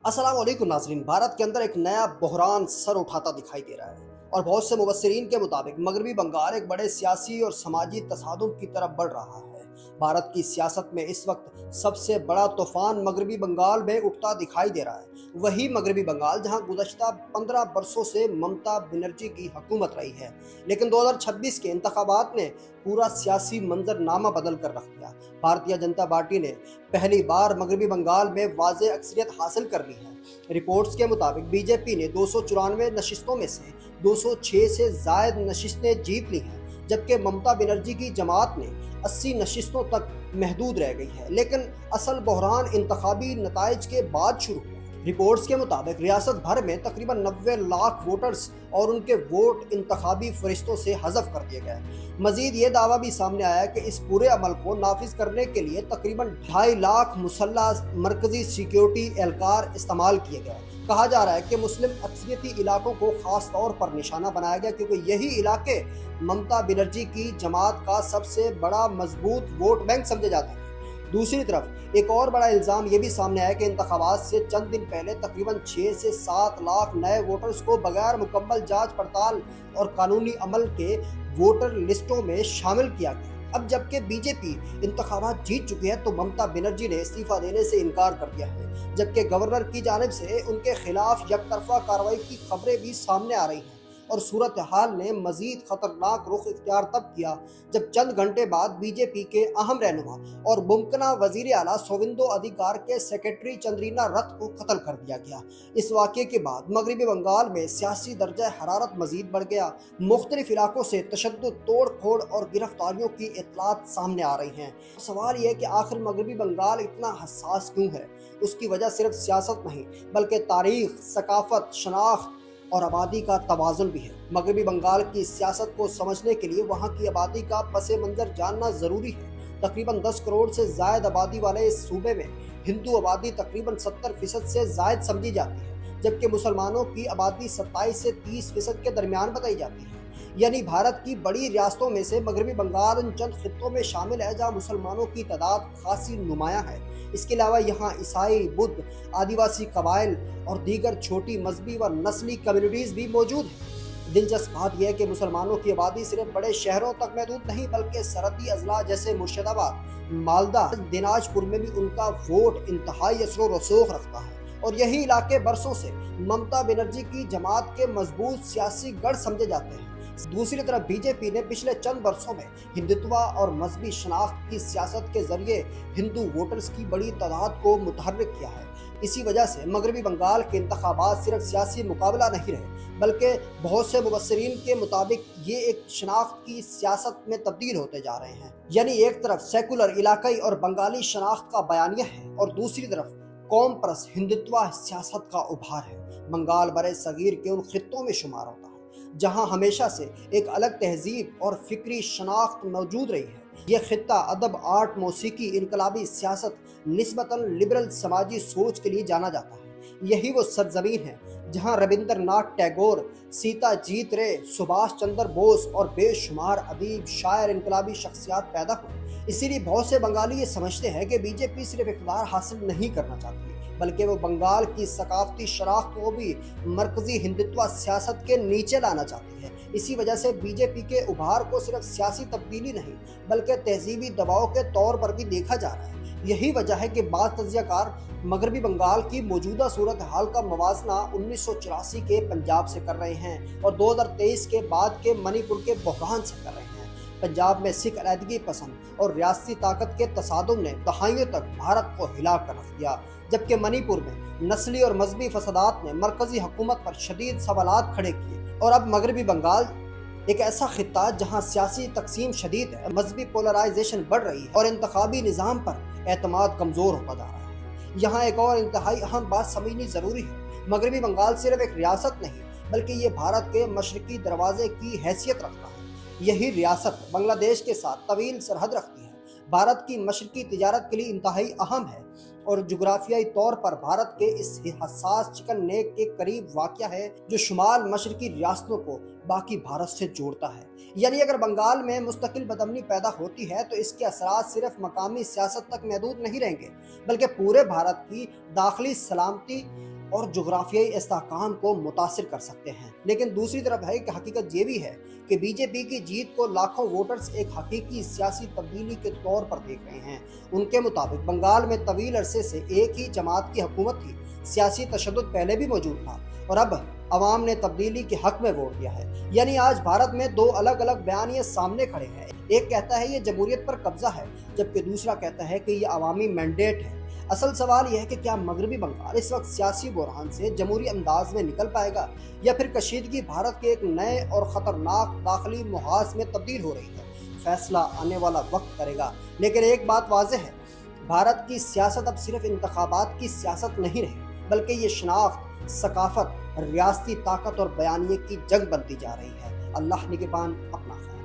अस्सलाम वालेकुम नाज़रीन। भारत के अंदर एक नया बहरान सर उठाता दिखाई दे रहा है और बहुत से मुबस्सिरीन के मुताबिक मगरबी बंगाल एक बड़े सियासी और समाजी तसादुम की तरफ बढ़ रहा है। भारत की सियासत में इस वक्त सबसे बड़ा तूफान मगरबी बंगाल में उठता दिखाई दे रहा है। वही मगरबी बंगाल जहां गुज़श्ता 15 बरसों से ममता बनर्जी की हुकूमत रही है, लेकिन 2026 के इंतखाबात ने पूरा सियासी मंजरनामा बदल कर रख दिया। भारतीय जनता पार्टी ने पहली बार मगरबी बंगाल में वाज़ेह अक्सरियत हासिल कर ली है। रिपोर्ट्स के मुताबिक बीजेपी ने 294 नशिस्तों में से 206 से जायद नशिस्तें जीत ली हैं, जबकि ममता बनर्जी की जमात ने 80 नशिस्तों तक महदूद रह गई है। लेकिन असल बहरान इंतखाबी नताइज के बाद शुरू हुआ। रिपोर्ट्स के मुताबिक रियासत भर में तकरीबन 90 लाख वोटर्स और उनके वोट इंतखाबी फरिश्तों से हज़फ कर दिए गए। मजीद ये दावा भी सामने आया कि इस पूरे अमल को नाफिज करने के लिए तकरीबन 2.5 लाख मुसल्लह मरकजी सिक्योरिटी एहलकार इस्तेमाल किए गए। कहा जा रहा है कि मुस्लिम अक्सरियती इलाकों को खास तौर पर निशाना बनाया गया, क्योंकि यही इलाके ममता बनर्जी की जमात का सबसे बड़ा मजबूत वोट बैंक समझे जाते हैं। दूसरी तरफ एक और बड़ा इल्ज़ाम ये भी सामने आया कि इंतखाबात से चंद दिन पहले तकरीबन 6 से 7 लाख नए वोटर्स को बगैर मुकम्मल जांच पड़ताल और कानूनी अमल के वोटर लिस्टों में शामिल किया गया। अब जबकि बीजेपी इंतखाबात जीत चुकी है तो ममता बनर्जी ने इस्तीफा देने से इनकार कर दिया है, जबकि गवर्नर की जानिब से उनके खिलाफ यकतरफा कार्रवाई की खबरें भी सामने आ रही हैं। और सूरत हाल ने मजीद खतरनाक रुख इख्तियार तब किया जब चंद घंटे बाद बीजेपी के अहम रहनुमा और मुमकिना वजीर आला शोविंदो अधिकार के सेक्रेटरी चंद्रिना रथ को कत्ल कर दिया गया। इस वाक़े के बाद मगरबी बंगाल में सियासी दर्जा हरारत मजीद बढ़ गया। मुख्तलिफ इलाकों से तशद्दुद, तोड़ फोड़ और गिरफ्तारियों की इतलात सामने आ रही हैं। सवाल यह है कि आखिर मगरबी बंगाल इतना हसास क्यों है? उसकी वजह सिर्फ सियासत नहीं बल्कि तारीख, सकाफत, शनाख्त और आबादी का तवाज़ुन भी है। मगरबी बंगाल की सियासत को समझने के लिए वहाँ की आबादी का पस मंज़र जानना ज़रूरी है। तकरीबन 10 करोड़ से ज़ायद आबादी वाले इस सूबे में हिंदू आबादी तकरीबन 70% से ज़ायद समझी जाती है, जबकि मुसलमानों की आबादी 27 से 30% के दरमियान बताई जाती है। यानी भारत की बड़ी रियासतों में से मगरबी बंगाल उन चंद खित्तों में शामिल है जहाँ मुसलमानों की तादाद खासी नुमायाँ है। इसके अलावा यहाँ ईसाई, बुद्ध, आदिवासी कबाइल और दीगर छोटी मजहबी व नस्ली कम्युनिटीज़ भी मौजूद हैं। दिलचस्प बात यह है कि मुसलमानों की आबादी सिर्फ बड़े शहरों तक महदूद नहीं बल्कि सरहदी अजला जैसे मुर्शिदाबाद, मालदा, दिनाजपुर में भी उनका वोट इंतहाई असर रसूख रखता है। और यही इलाके बरसों से ममता बनर्जी की जमात के मजबूत सियासी गढ़ समझे जाते हैं। दूसरी तरफ बीजेपी ने पिछले चंद वर्षों में हिंदुत्व और मजहबी शनाख्त की सियासत के जरिए हिंदू वोटर्स की बड़ी तादाद को मुतहर्रिक किया है। इसी वजह से मगरबी बंगाल के इंतखाबात सिर्फ सियासी मुकाबला नहीं रहे बल्कि बहुत से मुबस्सिरीन के मुताबिक ये एक शनाख्त की सियासत में तब्दील होते जा रहे हैं। यानी एक तरफ सेकुलर, इलाकाई और बंगाली शनाख्त का बयानिया है और दूसरी तरफ कौम परस्त हिंदुत्व सियासत का उभार है। बंगाल बड़े सगीर के उन खित्तों में शुमार होता है जहां हमेशा से एक अलग तहजीब और फिक्री शनाख्त मौजूद रही है। यह खित्ता अदब, आर्ट, मौसीकी, इनकलाबी सियासत, निस्बतन लिबरल समाजी सोच के लिए जाना जाता है। यही वो सरजमीन है जहां रविंद्रनाथ टैगोर, सीताजीत रे, सुभाष चंद्र बोस और बेशुमार अदीब, शायर, इनकलाबी शख्सियात पैदा हुए। इसीलिए बहुत से बंगाली ये समझते हैं कि बीजेपी सिर्फ इक़्तिदार हासिल नहीं करना चाहती बल्कि वो बंगाल की सकाफती शनाख्त को भी मरकजी हिंदुत्व सियासत के नीचे लाना चाहती है। इसी वजह से बीजेपी के उभार को सिर्फ सियासी तब्दीली नहीं बल्कि तहजीबी दबाव के तौर पर भी देखा जा रहा है। यही वजह है कि बाद तज्ज़ियाकार मगरबी बंगाल की मौजूदा सूरत हाल का मवाजना 1984 के पंजाब से कर रहे हैं और 2023 के बाद के मणिपुर के बहरान से कर रहे हैं। पंजाब में सिख अलहदगी पसंद और रियासती ताकत के तसादुम ने दहाइयों तक भारत को हिला कर रख दिया, जबकि मणिपुर में नस्ली और मजहबी फसादात ने मरकजी हुकूमत पर शदीद सवालात खड़े किए। और अब मगरबी बंगाल एक ऐसा खित्ता जहां सियासी तकसीम शदीद है, मजहबी पोलराइजेशन बढ़ रही है और इंतखाबी निज़ाम पर एतमाद कमज़ोर होता जा रहा है। यहाँ एक और इंतहाई अहम बात समझनी ज़रूरी है। मगरबी बंगाल सिर्फ एक रियासत नहीं बल्कि ये भारत के मशरकी दरवाजे की हैसियत रखता है। यही रियासत बांग्लादेश के साथ तवील सरहद रखती है, भारत की मशरकी तिजारत के लिए इंतहाई अहम है और जुग्राफियाई तौर पर भारत के इस हसास चिकन नेक के करीब वाक़या है जो शुमाल मशरकी रियासतों को बाकी भारत से जोड़ता है। यानी अगर बंगाल में मुस्तकिल बदमनी पैदा होती है तो इसके असरात सिर्फ मकामी सियासत तक महदूद नहीं रहेंगे बल्कि पूरे भारत की दाखिली सलामती और जुग्राफियाई इस्तेहकाम को मुतासिर कर सकते हैं। लेकिन दूसरी तरफ है कि हकीकत ये भी है कि बीजेपी की जीत को लाखों वोटर्स एक हकीकी सियासी तब्दीली के तौर पर देख रहे हैं। उनके मुताबिक बंगाल में तवील अरसे से एक ही जमात की हुकूमत थी, सियासी तशद्दुद पहले भी मौजूद था और अब अवाम ने तब्दीली के हक में वोट दिया है। यानी आज भारत में दो अलग अलग बयानिए सामने खड़े हैं। एक कहता है ये जमहूरियत पर कब्जा है, जबकि दूसरा कहता है कि ये अवामी मैंडेट है। असल सवाल यह है कि क्या मगरबी बंगाल इस वक्त सियासी बुरहान से जमहूरी अंदाज में निकल पाएगा या फिर कशीदगी भारत के एक नए और खतरनाक दाखिली मुहाज में तब्दील हो रही है। फैसला आने वाला वक्त करेगा, लेकिन एक बात वाज़ेह है, भारत की सियासत अब सिर्फ इंतखाबात की सियासत नहीं रही, बल्कि ये शनाख्त, सकाफत, रियासती ताकत और बयानिए की जंग बनती जा रही है। अल्लाह निगहबान, अपना ख्याल।